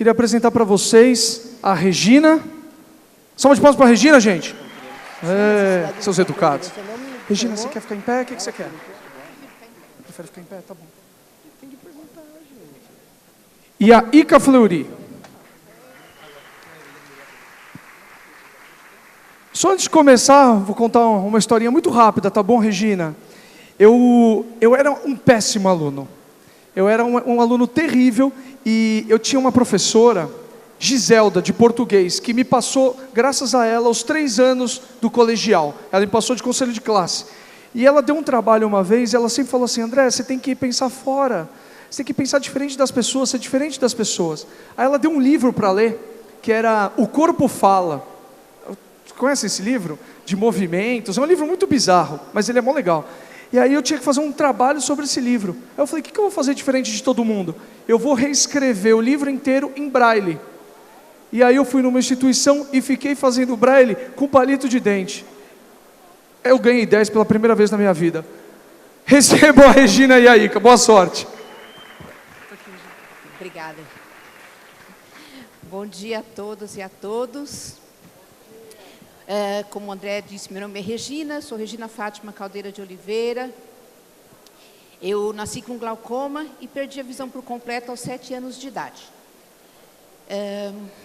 Queria apresentar para vocês a Regina. Salva de palmas para a Regina, gente. Seus educados. Regina, você quer ficar em pé? O que você quer? Prefere ficar em pé? Tá bom. E a Ica Fleury. Só antes de começar, vou contar uma historinha muito rápida, tá bom, Regina? Eu era um péssimo aluno. Eu era um aluno terrível e eu tinha uma professora, Giselda, de português, que me passou, graças a ela, os 3 anos do colegial. Ela me passou de conselho de classe. E ela deu um trabalho uma vez, e ela sempre falou assim, André, você tem que pensar fora. Você tem que pensar diferente das pessoas, ser diferente das pessoas. Aí ela deu um livro para ler, que era O Corpo Fala. Conhece esse livro? De movimentos. É um livro muito bizarro, mas ele é mó legal. E aí eu tinha que fazer um trabalho sobre esse livro. Aí eu falei, o que eu vou fazer diferente de todo mundo? Eu vou reescrever o livro inteiro em braille. E aí eu fui numa instituição e fiquei fazendo braille com palito de dente. Eu ganhei 10 pela primeira vez na minha vida. Recebo a Regina e a Ica. Boa sorte. Obrigada. Bom dia a todos e a todos. Como o André disse, meu nome é Regina, sou Regina Fátima Caldeira de Oliveira. Eu nasci com glaucoma e perdi a visão por completo aos 7 anos de idade.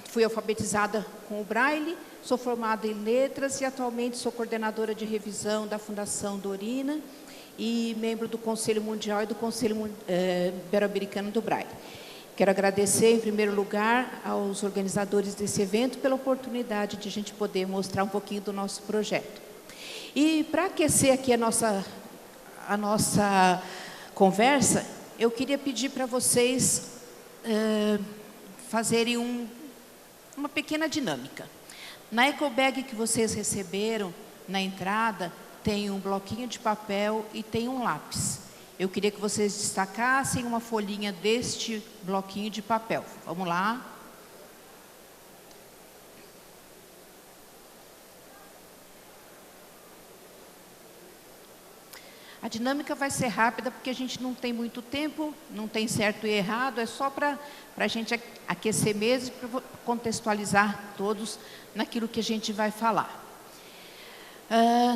Fui alfabetizada com o Braille, sou formada em letras e atualmente sou coordenadora de revisão da Fundação Dorina e membro do Conselho Mundial e do Conselho Ibero-Americano do Braille. Quero agradecer, em primeiro lugar, aos organizadores desse evento pela oportunidade de a gente poder mostrar um pouquinho do nosso projeto. E para aquecer aqui a nossa conversa, eu queria pedir para vocês fazerem uma pequena dinâmica. Na ecobag que vocês receberam na entrada, tem um bloquinho de papel e tem um lápis. Eu queria que vocês destacassem uma folhinha deste bloquinho de papel. Vamos lá. A dinâmica vai ser rápida porque a gente não tem muito tempo, não tem certo e errado, é só para a gente aquecer mesmo, para contextualizar todos naquilo que a gente vai falar.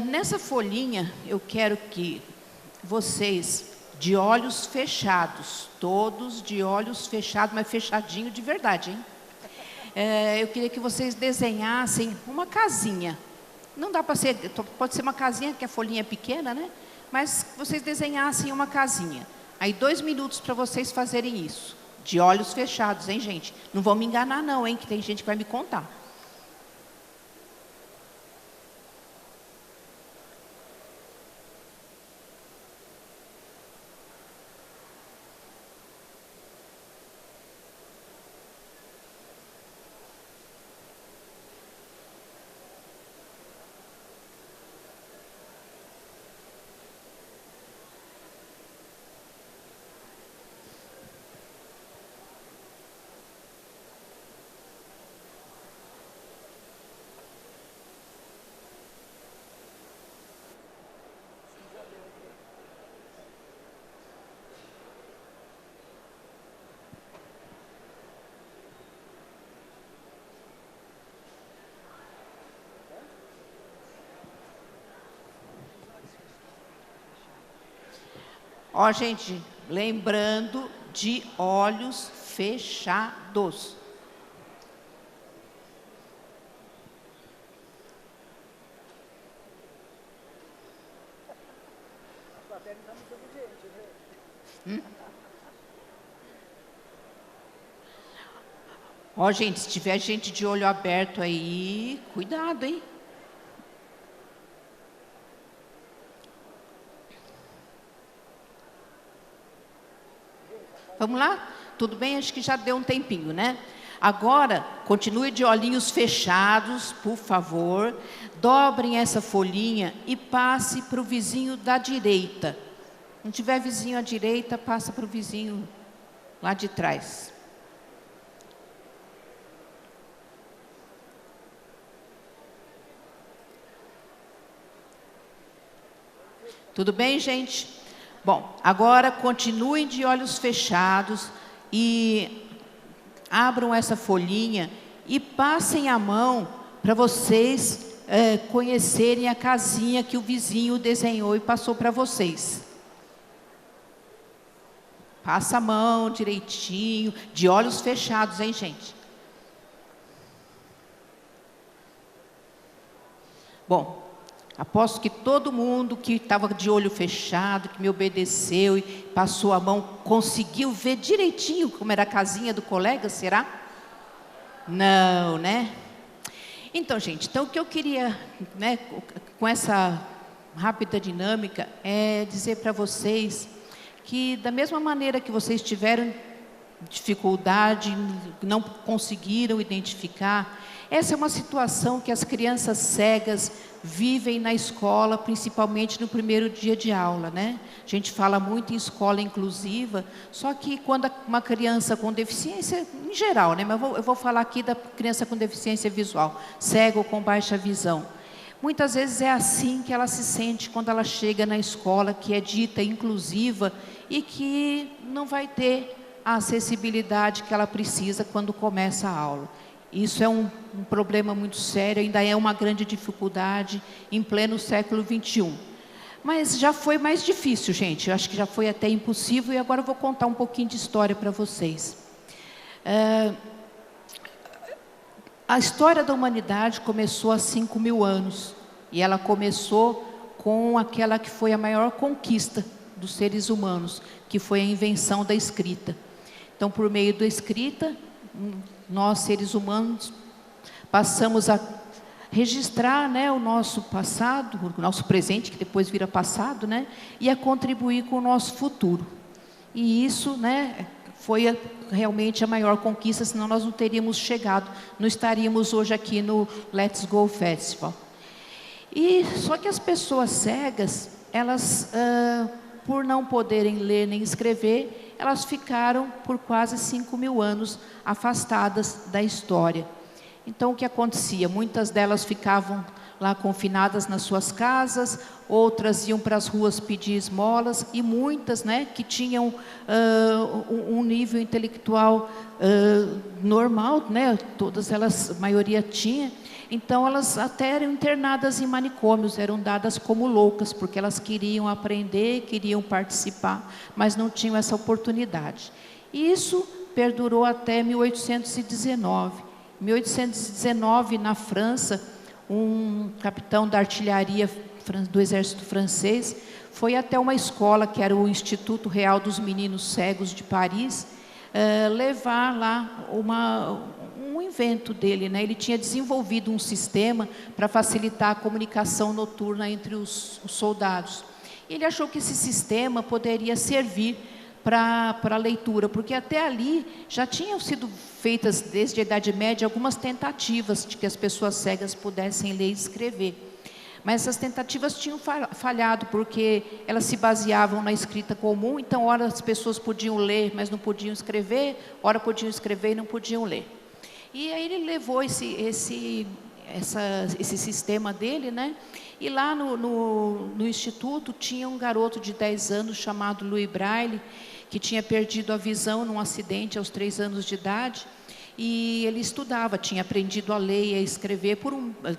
Nessa folhinha, eu quero que vocês, de olhos fechados, todos de olhos fechados, mas fechadinho de verdade, hein? Eu queria que vocês desenhassem uma casinha. Não dá para ser, pode ser uma casinha, que a folhinha é pequena, né? Mas vocês desenhassem uma casinha. Aí 2 minutos para vocês fazerem isso. De olhos fechados, hein, gente? Não vão me enganar não, hein? Que tem gente que vai me contar. Ó, gente, lembrando de olhos fechados. Ó, gente, se tiver gente de olho aberto aí, cuidado, hein? Vamos lá? Tudo bem? Acho que já deu um tempinho, né? Agora, continue de olhinhos fechados, por favor. Dobrem essa folhinha e passe para o vizinho da direita. Não tiver vizinho à direita, passa para o vizinho lá de trás. Tudo bem, gente? Bom, agora continuem de olhos fechados e abram essa folhinha e passem a mão para vocês conhecerem a casinha que o vizinho desenhou e passou para vocês. Passa a mão direitinho, de olhos fechados, hein, gente? Bom, aposto que todo mundo que estava de olho fechado, que me obedeceu e passou a mão, conseguiu ver direitinho como era a casinha do colega, será? Não, né? Então, gente, o que eu queria, né, com essa rápida dinâmica, é dizer para vocês que da mesma maneira que vocês tiveram dificuldade, não conseguiram identificar, essa é uma situação que as crianças cegas vivem na escola, principalmente no primeiro dia de aula, né? A gente fala muito em escola inclusiva, só que quando uma criança com deficiência, em geral, né? Mas eu vou falar aqui da criança com deficiência visual, cega ou com baixa visão. Muitas vezes é assim que ela se sente quando ela chega na escola, que é dita inclusiva e que não vai ter a acessibilidade que ela precisa quando começa a aula. Isso é um problema muito sério, ainda é uma grande dificuldade em pleno século XXI. Mas já foi mais difícil, gente. Eu acho que já foi até impossível e agora eu vou contar um pouquinho de história para vocês. A história da humanidade começou há 5.000 anos e ela começou com aquela que foi a maior conquista dos seres humanos, que foi a invenção da escrita. Então, por meio da escrita, nós, seres humanos, passamos a registrar, né, o nosso passado, o nosso presente, que depois vira passado, né, e a contribuir com o nosso futuro. E isso, né, foi realmente a maior conquista, senão nós não teríamos chegado, não estaríamos hoje aqui no Let's Go Festival. E só que as pessoas cegas, elas, por não poderem ler nem escrever, elas ficaram por quase 5.000 anos afastadas da história. Então, o que acontecia? Muitas delas ficavam lá confinadas nas suas casas, outras iam para as ruas pedir esmolas, e muitas, né, que tinham um nível intelectual normal, né, todas elas, a maioria tinha, então elas até eram internadas em manicômios, eram dadas como loucas, porque elas queriam aprender, queriam participar, mas não tinham essa oportunidade. E isso perdurou até 1819. Em 1819, na França, um capitão da artilharia do exército francês foi até uma escola, que era o Instituto Real dos Meninos Cegos de Paris, levar lá um invento dele, né? Ele tinha desenvolvido um sistema para facilitar a comunicação noturna entre os soldados. Ele achou que esse sistema poderia servir para a leitura, porque até ali já tinham sido feitas, desde a Idade Média, algumas tentativas de que as pessoas cegas pudessem ler e escrever. Mas essas tentativas tinham falhado, porque elas se baseavam na escrita comum, então, ora as pessoas podiam ler, mas não podiam escrever, ora podiam escrever e não podiam ler. E aí ele levou esse sistema dele, né? E lá no Instituto tinha um garoto de 10 anos chamado Louis Braille, que tinha perdido a visão num acidente aos 3 anos de idade, e ele estudava, tinha aprendido a ler e a escrever,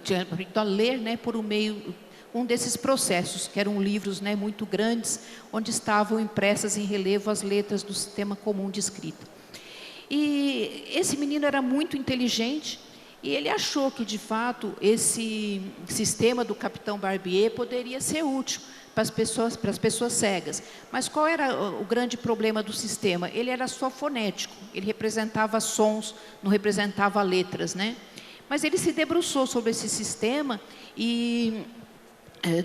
tinha aprendido a ler, né, por um desses processos, que eram livros, né, muito grandes, onde estavam impressas em relevo as letras do sistema comum de escrita. E esse menino era muito inteligente, e ele achou que, de fato, esse sistema do Capitão Barbier poderia ser útil para as pessoas cegas. Mas qual era o grande problema do sistema? Ele era só fonético, ele representava sons, não representava letras, né? Mas ele se debruçou sobre esse sistema e,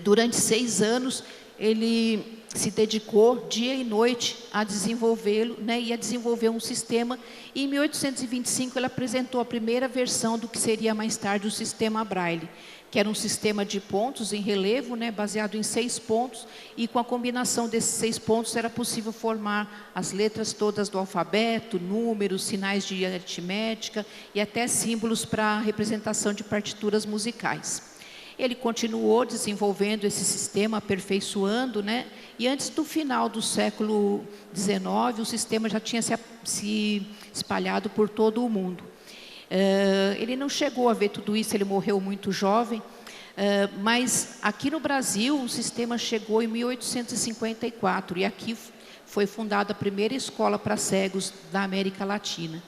durante 6 anos, ele se dedicou dia e noite a desenvolvê-lo, né, e a desenvolver um sistema. E em 1825 ele apresentou a primeira versão do que seria mais tarde o sistema Braille, que era um sistema de pontos em relevo, né, baseado em 6 pontos, e com a combinação desses 6 pontos era possível formar as letras todas do alfabeto, números, sinais de aritmética e até símbolos para a representação de partituras musicais. Ele continuou desenvolvendo esse sistema, aperfeiçoando, né? E antes do final do século XIX, o sistema já tinha se espalhado por todo o mundo. Ele não chegou a ver tudo isso, ele morreu muito jovem, mas aqui no Brasil o sistema chegou em 1854 e aqui foi fundada a primeira escola para cegos da América Latina.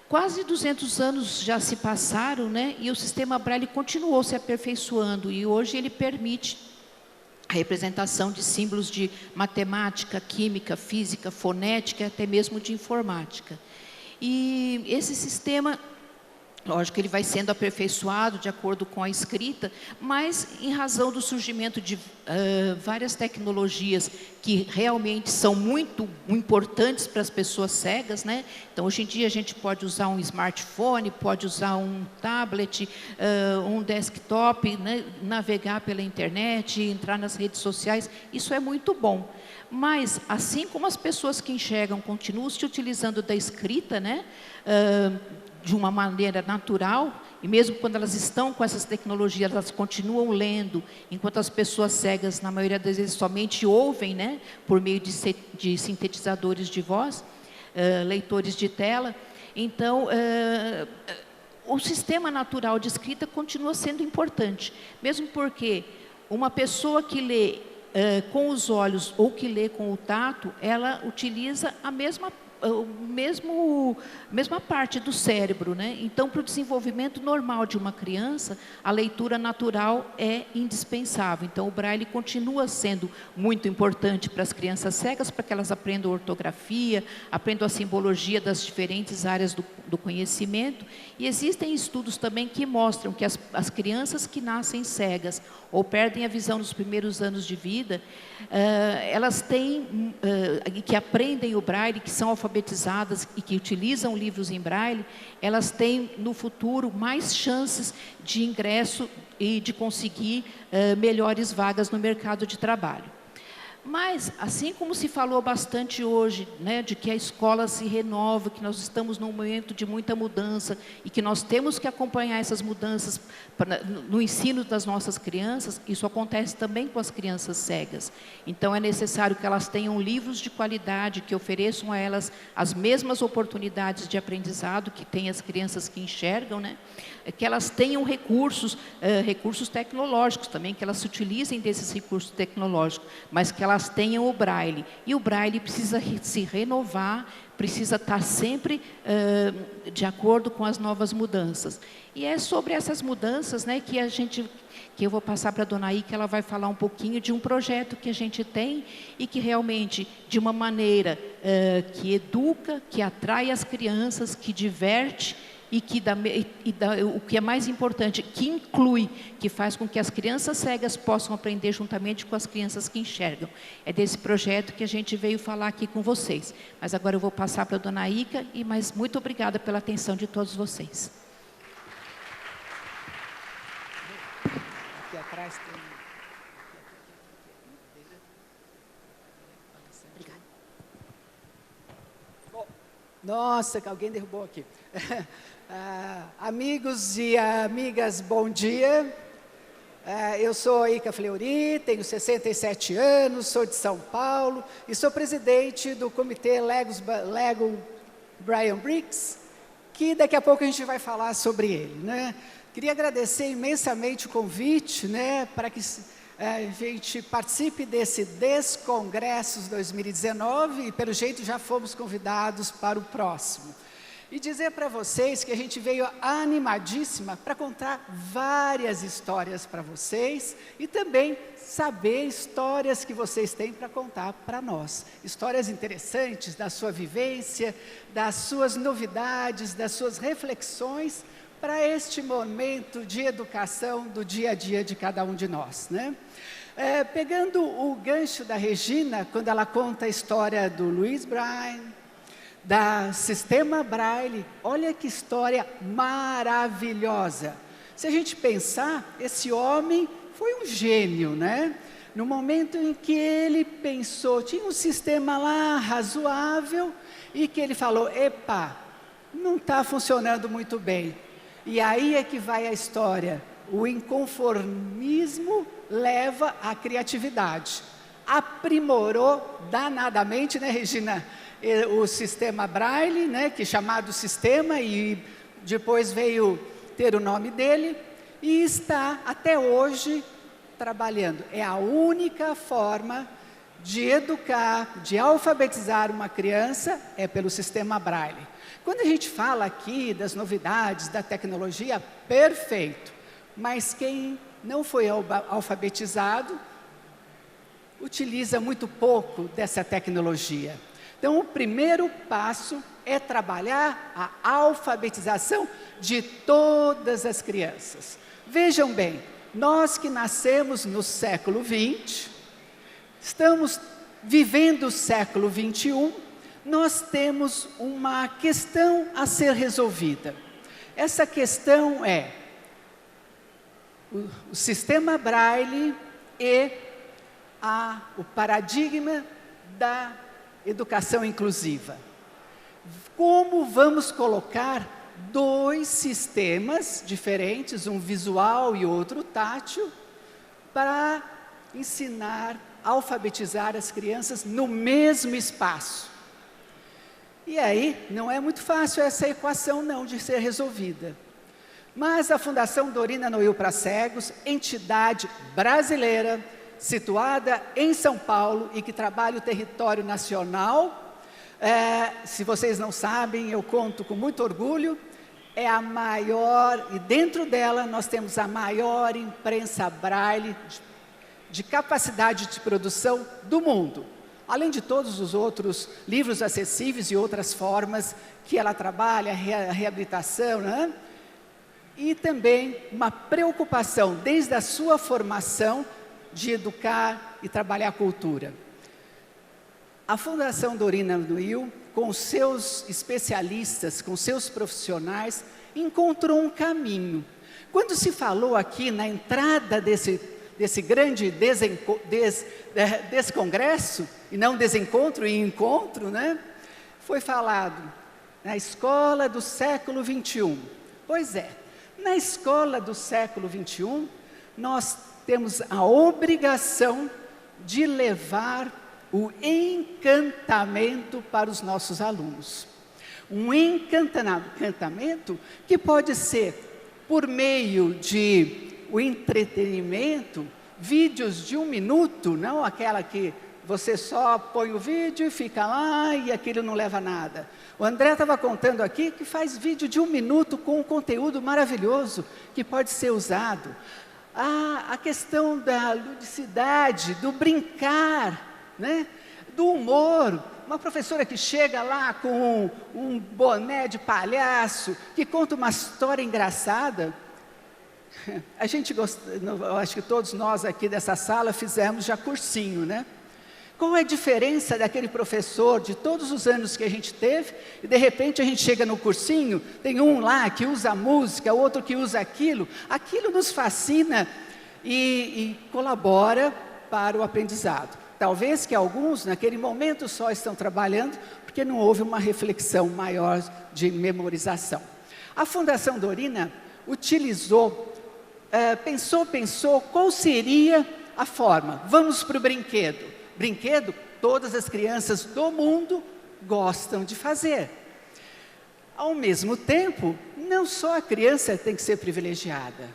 Quase 200 anos já se passaram, né? E o sistema Braille continuou se aperfeiçoando e hoje ele permite a representação de símbolos de matemática, química, física, fonética e até mesmo de informática. E esse sistema, lógico, ele vai sendo aperfeiçoado de acordo com a escrita, mas em razão do surgimento de várias tecnologias que realmente são muito importantes para as pessoas cegas, né? Então, hoje em dia, a gente pode usar um smartphone, pode usar um tablet, um desktop, né? Navegar pela internet, entrar nas redes sociais, isso é muito bom. Mas, assim como as pessoas que enxergam continuam se utilizando da escrita, né? De uma maneira natural, e mesmo quando elas estão com essas tecnologias, elas continuam lendo, enquanto as pessoas cegas, na maioria das vezes, somente ouvem, né, por meio de sintetizadores de voz, leitores de tela. Então, o sistema natural de escrita continua sendo importante, mesmo porque uma pessoa que lê com os olhos ou que lê com o tato, ela utiliza a mesma parte do cérebro, né? Então, para o desenvolvimento normal de uma criança, a leitura natural é indispensável. Então, o Braille continua sendo muito importante para as crianças cegas, para que elas aprendam ortografia, aprendam a simbologia das diferentes áreas do conhecimento. E existem estudos também que mostram que as crianças que nascem cegas ou perdem a visão nos primeiros anos de vida, elas têm, que aprendem o Braille, que são alfabetizadas e que utilizam livros em Braille, elas têm no futuro mais chances de ingresso e de conseguir melhores vagas no mercado de trabalho. Mas, assim como se falou bastante hoje, né, de que a escola se renova, que nós estamos num momento de muita mudança e que nós temos que acompanhar essas mudanças no ensino das nossas crianças, isso acontece também com as crianças cegas. Então, é necessário que elas tenham livros de qualidade, que ofereçam a elas as mesmas oportunidades de aprendizado que têm as crianças que enxergam, né? Que elas tenham recursos tecnológicos também, que elas se utilizem desses recursos tecnológicos, mas que elas tenham o Braille. E o Braille precisa se renovar, precisa estar sempre de acordo com as novas mudanças. E é sobre essas mudanças, né, que eu vou passar para a dona I, que ela vai falar um pouquinho de um projeto que a gente tem e que realmente, de uma maneira que educa, que atrai as crianças, que diverte, e que o que é mais importante, que inclui, que faz com que as crianças cegas possam aprender juntamente com as crianças que enxergam. É desse projeto que a gente veio falar aqui com vocês. Mas agora eu vou passar para a dona Ica, mas muito obrigada pela atenção de todos vocês. Aqui atrás tem... Obrigada. Bom, nossa, que alguém derrubou aqui. Amigos e amigas, bom dia. Eu sou a Ica Fleury, tenho 67 anos, sou de São Paulo e sou presidente do comitê Lego Brian Briggs, que daqui a pouco a gente vai falar sobre ele, né? Queria agradecer imensamente o convite, né, para que a gente participe desse Descongressos 2019 e, pelo jeito, já fomos convidados para o próximo. E dizer para vocês que a gente veio animadíssima para contar várias histórias para vocês e também saber histórias que vocês têm para contar para nós. Histórias interessantes da sua vivência, das suas novidades, das suas reflexões para este momento de educação do dia a dia de cada um de nós, né? Pegando o gancho da Regina, quando ela conta a história do Louis Braille, da Sistema Braille, olha que história maravilhosa. Se a gente pensar, esse homem foi um gênio, né? No momento em que ele pensou, tinha um sistema lá razoável, e que ele falou, epa, não está funcionando muito bem. E aí é que vai a história o inconformismo leva à criatividade. Aprimorou danadamente, né, Regina, o sistema Braille, né, que é chamado sistema, e depois veio ter o nome dele, e está até hoje trabalhando. É a única forma de educar, de alfabetizar uma criança, é pelo sistema Braille. Quando a gente fala aqui das novidades, da tecnologia, perfeito. Mas quem não foi alfabetizado, utiliza muito pouco dessa tecnologia. Então, o primeiro passo é trabalhar a alfabetização de todas as crianças. Vejam bem, nós que nascemos no século XX, estamos vivendo o século XXI, nós temos uma questão a ser resolvida. Essa questão é o sistema Braille e o paradigma da educação inclusiva. Como vamos colocar dois sistemas diferentes, um visual e outro tátil, para ensinar, alfabetizar as crianças no mesmo espaço? E aí, não é muito fácil essa equação não de ser resolvida. Mas a Fundação Dorina Noil para Cegos, entidade brasileira, situada em São Paulo e que trabalha o território nacional, se vocês não sabem, eu conto com muito orgulho, é a maior, e dentro dela nós temos a maior imprensa Braille de capacidade de produção do mundo. Além de todos os outros livros acessíveis e outras formas que ela trabalha, a reabilitação, né? E também uma preocupação, desde a sua formação, de educar e trabalhar a cultura. A Fundação Dorina Noil, com seus especialistas, com seus profissionais, encontrou um caminho. Quando se falou aqui na entrada desse grande descongresso, e não desencontro e encontro, né? Foi falado na escola do século XXI. Pois é, na escola do século XXI, nós temos a obrigação de levar o encantamento para os nossos alunos. Um encantamento que pode ser por meio de o entretenimento, vídeos de 1 minuto, não aquela que você só põe o vídeo e fica lá e aquilo não leva a nada. O André estava contando aqui que faz vídeo de 1 minuto com um conteúdo maravilhoso que pode ser usado. A questão da ludicidade, do brincar, né? Do humor. Uma professora que chega lá com um boné de palhaço, que conta uma história engraçada. A gente gosta, eu acho que todos nós aqui dessa sala fizemos já cursinho, né? Qual é a diferença daquele professor de todos os anos que a gente teve e de repente a gente chega no cursinho, tem um lá que usa música, outro que usa aquilo nos fascina e colabora para o aprendizado. Talvez que alguns naquele momento só estão trabalhando porque não houve uma reflexão maior de memorização. A Fundação Dorina utilizou, pensou qual seria a forma. Vamos para o brinquedo. Brinquedo, todas as crianças do mundo gostam de fazer. Ao mesmo tempo, não só a criança tem que ser privilegiada.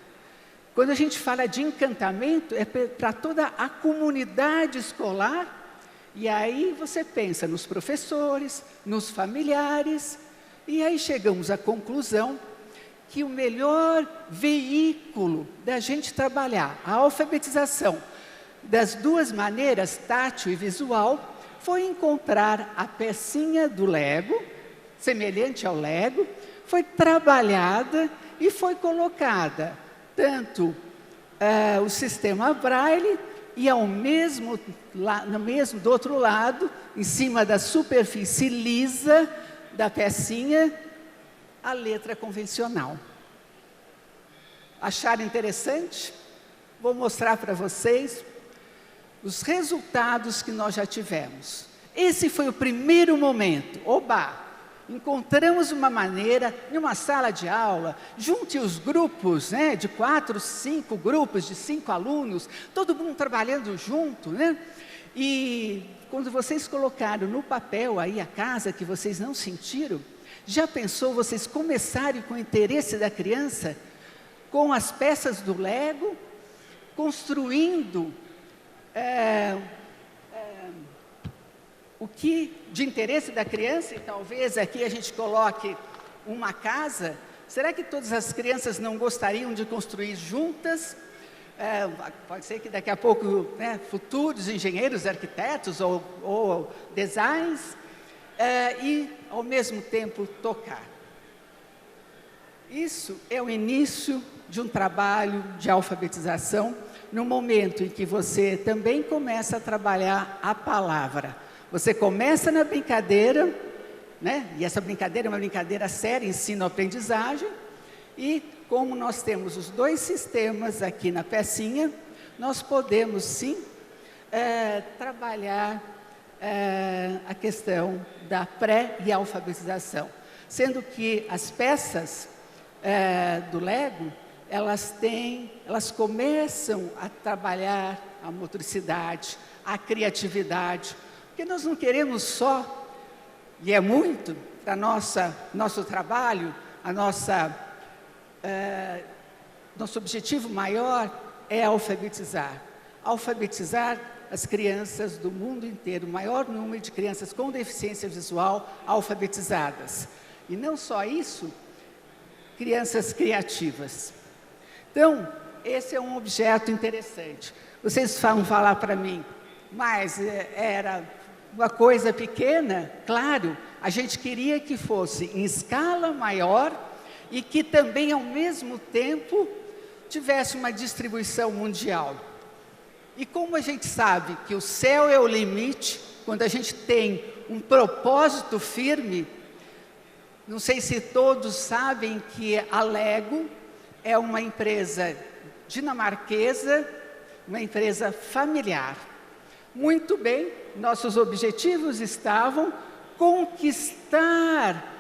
Quando a gente fala de encantamento, é para toda a comunidade escolar, e aí você pensa nos professores, nos familiares, e aí chegamos à conclusão que o melhor veículo da gente trabalhar a alfabetização das duas maneiras, tátil e visual, foi encontrar a pecinha do Lego, semelhante ao Lego, foi trabalhada e foi colocada tanto o sistema Braille e do outro lado, em cima da superfície lisa da pecinha, a letra convencional. Acharam interessante? Vou mostrar para vocês os resultados que nós já tivemos. Esse foi o primeiro momento. Oba! encontramos uma maneira, em uma sala de aula, junte os grupos, né, de 4, 5 grupos, de 5 alunos, todo mundo trabalhando junto, né? E quando vocês colocaram no papel aí a casa que vocês não sentiram, já pensou vocês começarem com o interesse da criança, com as peças do Lego, construindo o que de interesse da criança, e talvez aqui a gente coloque uma casa. Será que todas as crianças não gostariam de construir juntas? Pode ser que daqui a pouco, né, futuros engenheiros, arquitetos ou designs, e ao mesmo tempo tocar. Isso é o início de um trabalho de alfabetização, no momento em que você também começa a trabalhar a palavra. Você começa na brincadeira, né? E essa brincadeira é uma brincadeira séria, ensino-aprendizagem, e como nós temos os 2 sistemas aqui na pecinha, nós podemos sim trabalhar a questão da pré e alfabetização, sendo que as peças do Lego, elas começam a trabalhar a motricidade, a criatividade, porque nós não queremos só, e é muito, para nosso trabalho, nosso objetivo maior é alfabetizar. Alfabetizar as crianças do mundo inteiro, o maior número de crianças com deficiência visual alfabetizadas. E não só isso, crianças criativas. Então, esse é um objeto interessante. Vocês vão falar para mim, mas era uma coisa pequena? Claro, a gente queria que fosse em escala maior e que também, ao mesmo tempo, tivesse uma distribuição mundial. E como a gente sabe que o céu é o limite, quando a gente tem um propósito firme, não sei se todos sabem que a Lego é uma empresa dinamarquesa, uma empresa familiar. Muito bem, nossos objetivos estavam conquistar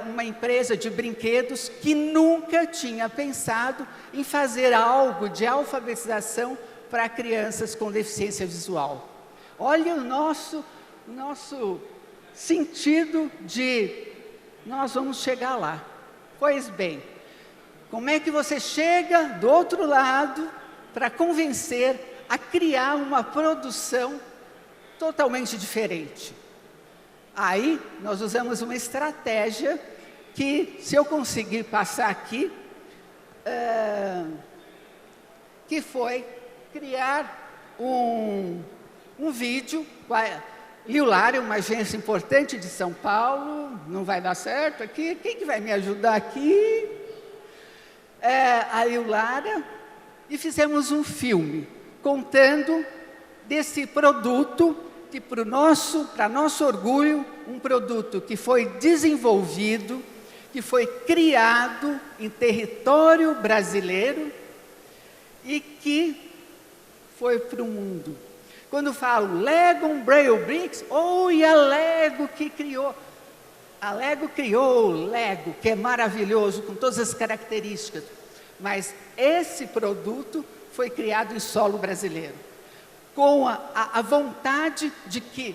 uma empresa de brinquedos que nunca tinha pensado em fazer algo de alfabetização para crianças com deficiência visual. Olha o nosso sentido de nós vamos chegar lá. Pois bem, como é que você chega do outro lado para convencer a criar uma produção totalmente diferente? Aí, nós usamos uma estratégia que, se eu conseguir passar aqui, que foi criar um vídeo. Liular é uma agência importante de São Paulo, não vai dar certo aqui. Quem que vai me ajudar aqui? A Liulara, e fizemos um filme contando desse produto que, para nosso orgulho, um produto que foi desenvolvido, que foi criado em território brasileiro e que foi para o mundo. Quando falo Lego Braille Bricks, e a Lego que criou. A Lego criou o Lego, que é maravilhoso, com todas as características. Mas esse produto foi criado em solo brasileiro, com a vontade de que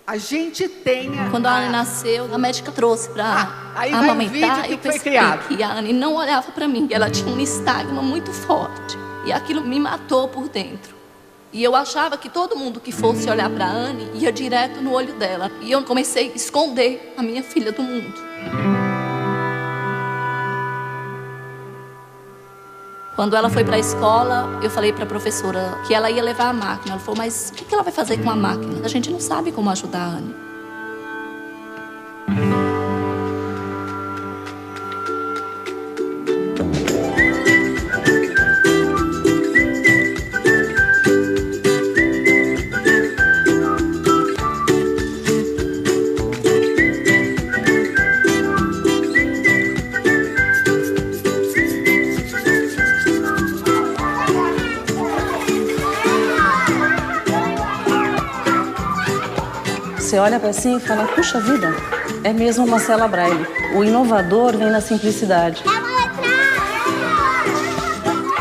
a gente tenha... Quando a Anne nasceu, a médica trouxe para amamentar, eu percebi que a Anne não olhava para mim. Ela tinha um nistagma muito forte. E aquilo me matou por dentro. E eu achava que todo mundo que fosse olhar para a Anne ia direto no olho dela. E eu comecei a esconder a minha filha do mundo. Quando ela foi para a escola, eu falei para a professora que ela ia levar a máquina. Ela falou, mas o que ela vai fazer com a máquina? A gente não sabe como ajudar a Anne. Você olha para assim e fala, puxa vida, é mesmo uma célula Braille. O inovador vem na simplicidade.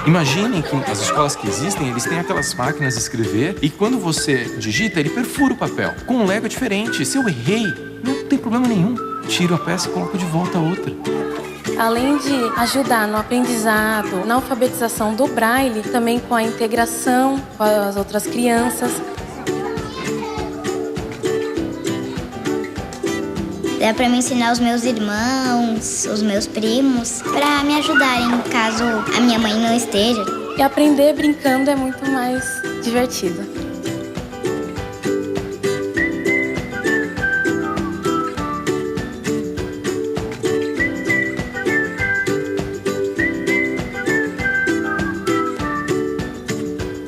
Imaginem que as escolas que existem, eles têm aquelas máquinas de escrever e quando você digita, ele perfura o papel. Com o Lego é diferente. Se eu errei, não tem problema nenhum. Tiro a peça e coloco de volta a outra. Além de ajudar no aprendizado, na alfabetização do Braille, também com a integração com as outras crianças. Dá para me ensinar os meus irmãos, os meus primos, para me ajudarem caso a minha mãe não esteja. E aprender brincando é muito mais divertido.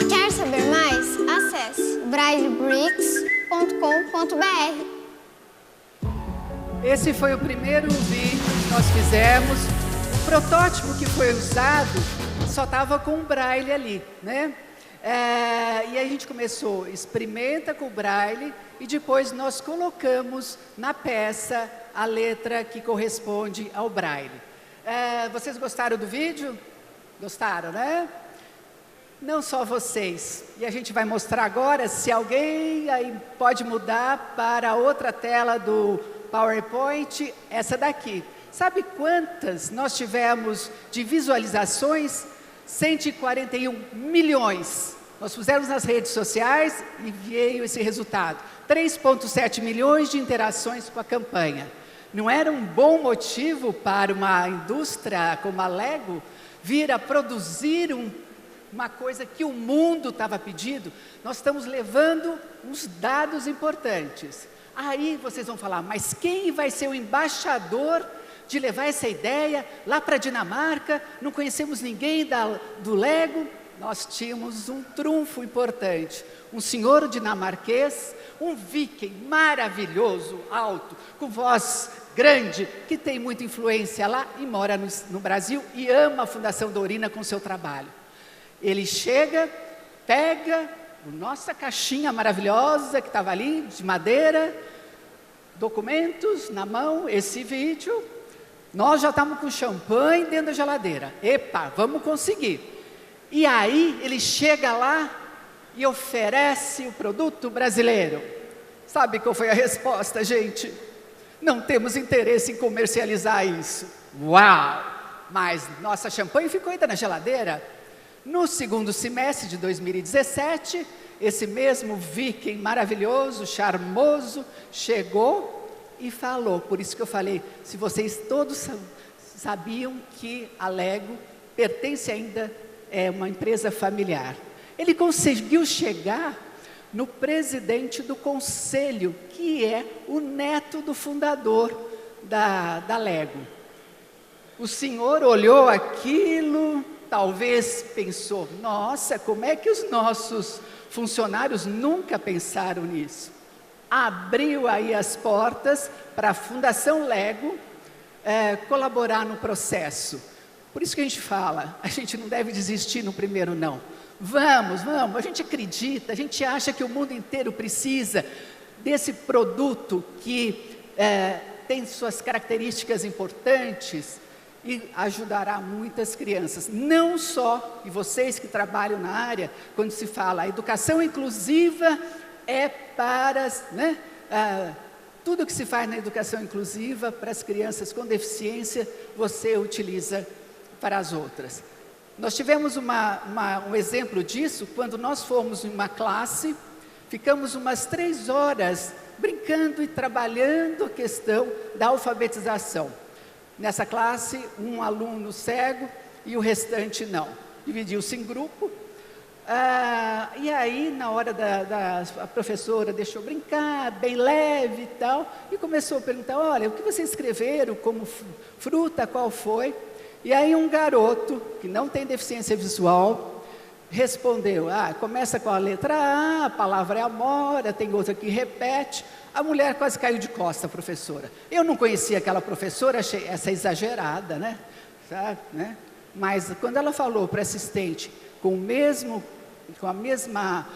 Quer saber mais? Acesse braillebricks.com.br. Esse foi o primeiro vídeo que nós fizemos. O protótipo que foi usado só estava com o Braille ali, né? E aí a gente começou, experimenta com o Braille e depois nós colocamos na peça a letra que corresponde ao Braille. Vocês gostaram do vídeo? Gostaram, né? Não só vocês. E a gente vai mostrar agora, se alguém aí pode mudar para outra tela do PowerPoint, essa daqui. Sabe quantas nós tivemos de visualizações? 141 milhões. Nós fizemos nas redes sociais e veio esse resultado. 3,7 milhões de interações com a campanha. Não era um bom motivo para uma indústria como a Lego vir a produzir uma coisa que o mundo estava pedindo? Nós estamos levando uns dados importantes. Aí vocês vão falar, mas quem vai ser o embaixador de levar essa ideia lá para a Dinamarca? Não conhecemos ninguém do Lego. Nós tínhamos um trunfo importante. Um senhor dinamarquês, um viking maravilhoso, alto, com voz grande, que tem muita influência lá e mora no Brasil e ama a Fundação Dorina com seu trabalho. Ele chega, pega nossa caixinha maravilhosa que estava ali, de madeira, documentos na mão, esse vídeo. Nós já estamos com champanhe dentro da geladeira. Epa, vamos conseguir. E aí ele chega lá e oferece o produto brasileiro. Sabe qual foi a resposta, gente? Não temos interesse em comercializar isso. Uau! Mas nossa champanhe ficou ainda na geladeira. No segundo semestre de 2017, esse mesmo viking maravilhoso, charmoso, chegou e falou. Por isso que eu falei, se vocês todos sabiam que a Lego pertence ainda a uma empresa familiar. Ele conseguiu chegar no presidente do conselho, que é o neto do fundador da Lego. O senhor olhou aquilo, talvez pensou, nossa, como é que os nossos funcionários nunca pensaram nisso? Abriu aí as portas para a Fundação Lego colaborar no processo. Por isso que a gente fala, a gente não deve desistir no primeiro não. Vamos, a gente acredita, a gente acha que o mundo inteiro precisa desse produto que tem suas características importantes e ajudará muitas crianças. Não só, e vocês que trabalham na área, quando se fala a educação inclusiva é para, né, tudo que se faz na educação inclusiva para as crianças com deficiência, você utiliza para as outras. Nós tivemos um exemplo disso quando nós fomos em uma classe, ficamos umas 3 horas brincando e trabalhando a questão da alfabetização. Nessa classe, um aluno cego e o restante não. Dividiu-se em grupo. E aí, na hora a professora deixou brincar, bem leve e tal, e começou a perguntar, olha, o que vocês escreveram como fruta, qual foi? E aí um garoto, que não tem deficiência visual, respondeu, começa com a letra A palavra é amora, tem outra que repete. A mulher quase caiu de costa, a professora. Eu não conhecia aquela professora, achei essa exagerada, né? Sabe, né? Mas quando ela falou para a assistente com a mesma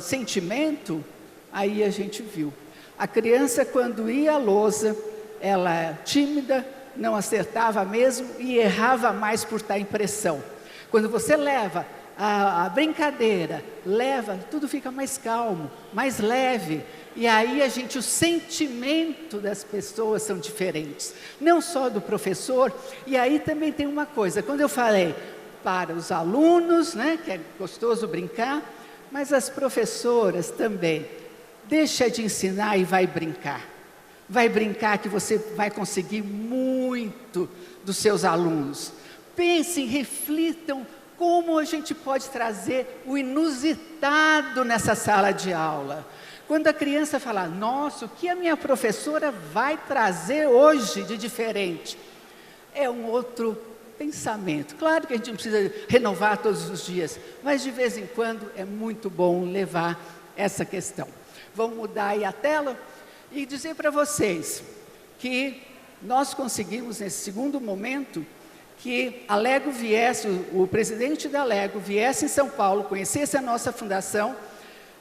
sentimento, aí a gente viu. A criança, quando ia à lousa, ela é tímida, não acertava mesmo e errava mais por estar em pressão. Quando você leva a brincadeira, tudo fica mais calmo, mais leve. E aí o sentimento das pessoas são diferentes, não só do professor. E aí também tem uma coisa, quando eu falei para os alunos, né, que é gostoso brincar, mas as professoras também, deixa de ensinar e vai brincar. Vai brincar que você vai conseguir muito dos seus alunos. Pensem, reflitam como a gente pode trazer o inusitado nessa sala de aula. Quando a criança fala, nossa, o que a minha professora vai trazer hoje de diferente? É um outro pensamento. Claro que a gente não precisa renovar todos os dias, mas de vez em quando é muito bom levar essa questão. Vamos mudar aí a tela e dizer para vocês que nós conseguimos, nesse segundo momento, que a Lego viesse, o presidente da Lego viesse em São Paulo, conhecesse a nossa fundação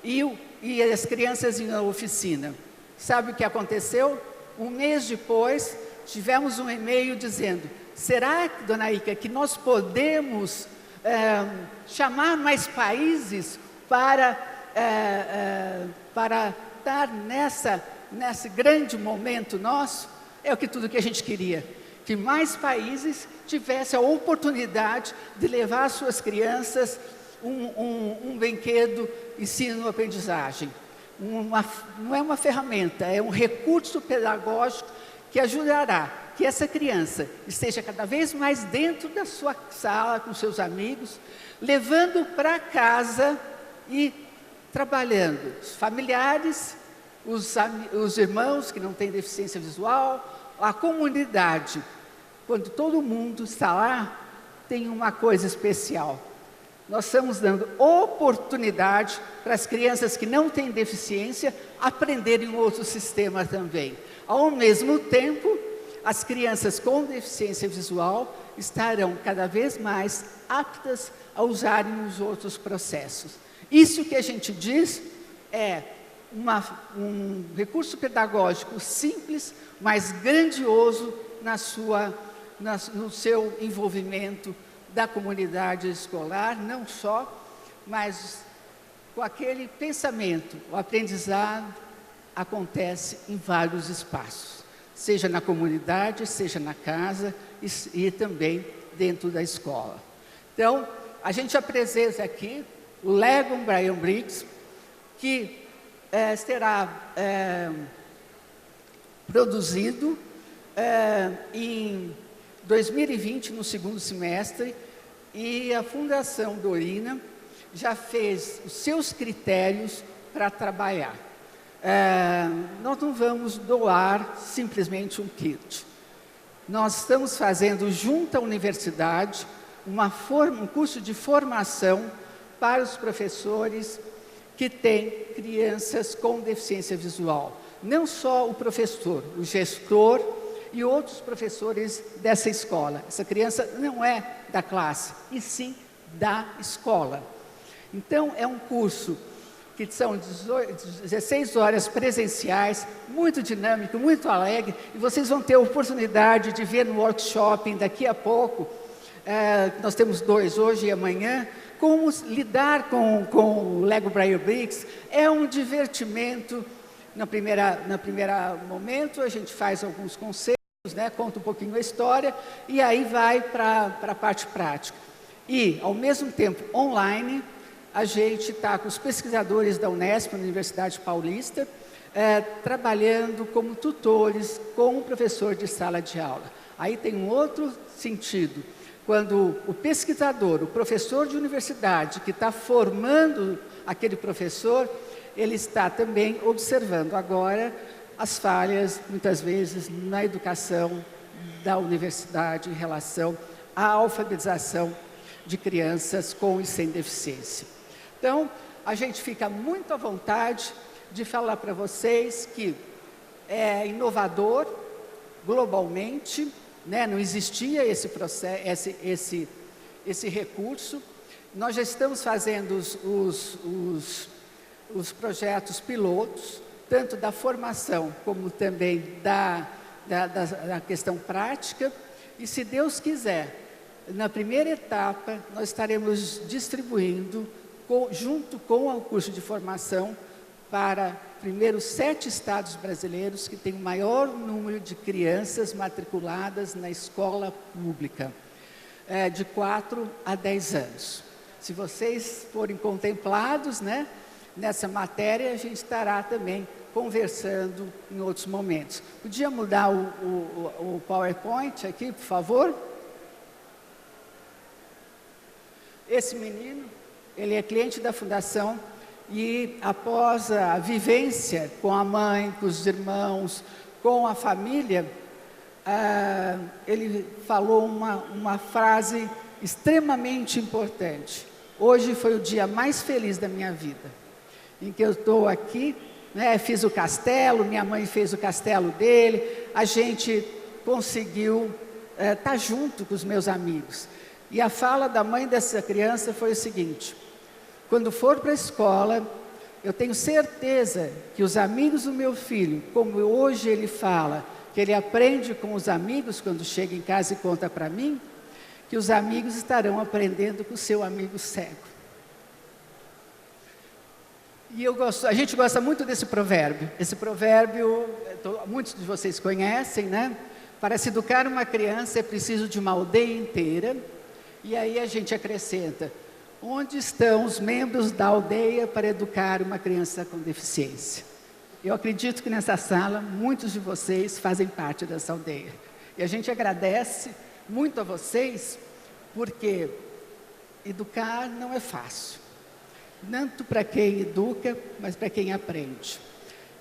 e as crianças iam à oficina. Sabe o que aconteceu? Um mês depois, tivemos um e-mail dizendo, será, dona Ica, que nós podemos chamar mais países para estar nesse grande momento nosso? É tudo que a gente queria, que mais países tivessem a oportunidade de levar às suas crianças um brinquedo, ensino-aprendizagem. Não é uma ferramenta, é um recurso pedagógico que ajudará que essa criança esteja cada vez mais dentro da sua sala, com seus amigos, levando para casa e trabalhando. Os familiares, os irmãos que não têm deficiência visual, a comunidade. Quando todo mundo está lá, tem uma coisa especial. Nós estamos dando oportunidade para as crianças que não têm deficiência aprenderem outro sistema também. Ao mesmo tempo, as crianças com deficiência visual estarão cada vez mais aptas a usarem os outros processos. Isso que a gente diz é um recurso pedagógico simples, mas grandioso no seu envolvimento da comunidade escolar, não só, mas com aquele pensamento. O aprendizado acontece em vários espaços, seja na comunidade, seja na casa e também dentro da escola. Então, a gente apresenta aqui o Lego Brian Briggs, que será produzido em 2020, no segundo semestre, e a Fundação Dorina já fez os seus critérios para trabalhar. Nós não vamos doar simplesmente um kit. Nós estamos fazendo, junto à universidade, um curso de formação para os professores que têm crianças com deficiência visual. Não só o professor, o gestor e outros professores dessa escola. Essa criança não é da classe, e sim da escola. Então, é um curso que são 16 horas presenciais, muito dinâmico, muito alegre, e vocês vão ter a oportunidade de ver no workshop daqui a pouco, nós temos 2 hoje e amanhã, como lidar com o Lego Brian Briggs. É um divertimento. No primeiro momento, a gente faz alguns conceitos, né, conta um pouquinho a história, e aí vai para a parte prática. E, ao mesmo tempo, online, a gente está com os pesquisadores da Unesp, na Universidade Paulista, trabalhando como tutores com o professor de sala de aula. Aí tem um outro sentido. Quando o pesquisador, o professor de universidade, que está formando aquele professor, ele está também observando agora as falhas, muitas vezes, na educação da universidade em relação à alfabetização de crianças com e sem deficiência. Então, a gente fica muito à vontade de falar para vocês que é inovador globalmente, né? Não existia esse processo, esse recurso. Nós já estamos fazendo os projetos pilotos, tanto da formação como também da questão prática. E se Deus quiser, na primeira etapa, nós estaremos distribuindo, junto com o curso de formação, para primeiro 7 estados brasileiros que têm o maior número de crianças matriculadas na escola pública, de 4 a 10 anos. Se vocês forem contemplados, né, nessa matéria, a gente estará também conversando em outros momentos. Podia mudar o PowerPoint aqui, por favor? Esse menino, ele é cliente da Fundação e após a vivência com a mãe, com os irmãos, com a família, ele falou uma frase extremamente importante. Hoje foi o dia mais feliz da minha vida, em que eu estou aqui, né, fiz o castelo, minha mãe fez o castelo dele, a gente conseguiu estar junto com os meus amigos. E a fala da mãe dessa criança foi o seguinte: quando for para a escola, eu tenho certeza que os amigos do meu filho, como hoje ele fala, que ele aprende com os amigos quando chega em casa e conta para mim, que os amigos estarão aprendendo com o seu amigo cego. E a gente gosta muito desse provérbio. Esse provérbio, muitos de vocês conhecem, né? Para se educar uma criança é preciso de uma aldeia inteira. E aí a gente acrescenta: onde estão os membros da aldeia para educar uma criança com deficiência? Eu acredito que nessa sala, muitos de vocês fazem parte dessa aldeia. E a gente agradece muito a vocês, porque educar não é fácil. Tanto para quem educa, mas para quem aprende.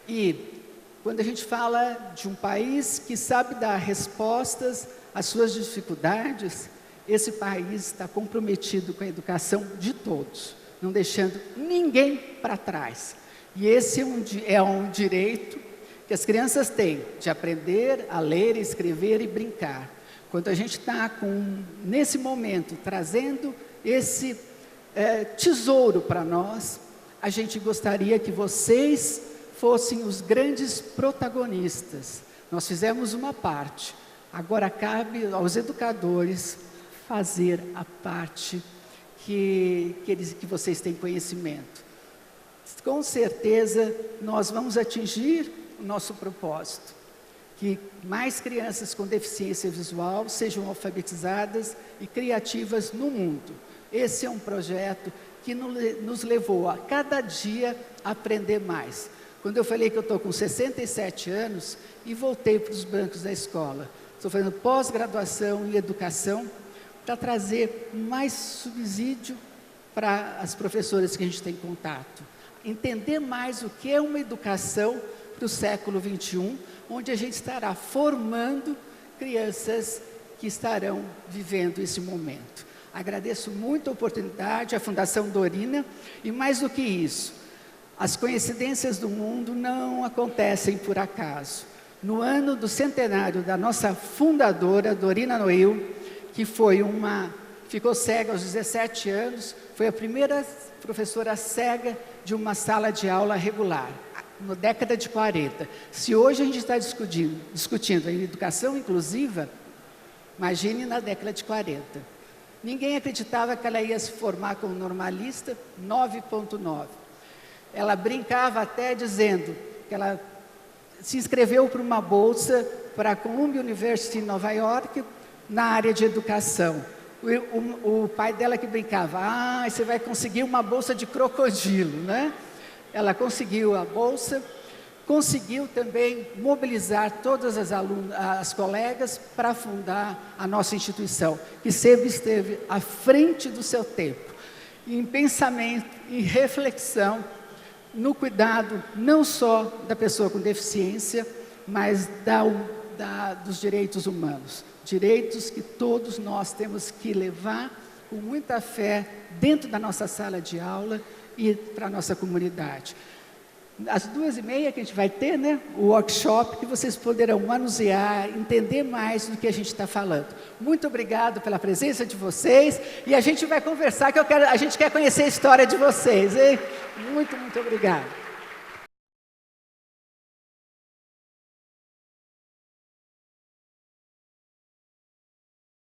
E quando a gente fala de um país que sabe dar respostas às suas dificuldades, esse país está comprometido com a educação de todos, não deixando ninguém para trás. E esse é um direito que as crianças têm, de aprender a ler, escrever e brincar. Quando a gente está, nesse momento, trazendo esse tesouro para nós, a gente gostaria que vocês fossem os grandes protagonistas. Nós fizemos uma parte, agora cabe aos educadores fazer a parte que vocês têm conhecimento. Com certeza, nós vamos atingir o nosso propósito, que mais crianças com deficiência visual sejam alfabetizadas e criativas no mundo. Esse é um projeto que nos levou a cada dia a aprender mais. Quando eu falei que eu estou com 67 anos e voltei para os bancos da escola, estou fazendo pós-graduação em educação para trazer mais subsídio para as professoras que a gente tem contato. Entender mais o que é uma educação para o século XXI, onde a gente estará formando crianças que estarão vivendo esse momento. Agradeço muito a oportunidade, a Fundação Dorina, e mais do que isso, as coincidências do mundo não acontecem por acaso. No ano do centenário da nossa fundadora, Dorina Noil, que ficou cega aos 17 anos, foi a primeira professora cega de uma sala de aula regular, na década de 40. Se hoje a gente está discutindo a educação inclusiva, imagine na década de 40. Ninguém acreditava que ela ia se formar como normalista, 9,9. Ela brincava até dizendo que ela se inscreveu para uma bolsa para a Columbia University em Nova York, na área de educação. O pai dela que brincava: você vai conseguir uma bolsa de crocodilo, né? Ela conseguiu a bolsa, conseguiu também mobilizar todas as colegas para fundar a nossa instituição, que sempre esteve à frente do seu tempo, em pensamento, em reflexão, no cuidado não só da pessoa com deficiência, mas dos direitos humanos. Direitos que todos nós temos que levar com muita fé dentro da nossa sala de aula e para a nossa comunidade. Às 2h30 que a gente vai ter, né, o workshop, que vocês poderão manusear, entender mais do que a gente está falando. Muito obrigado pela presença de vocês, e a gente vai conversar, a gente quer conhecer a história de vocês, hein? Muito, muito obrigado.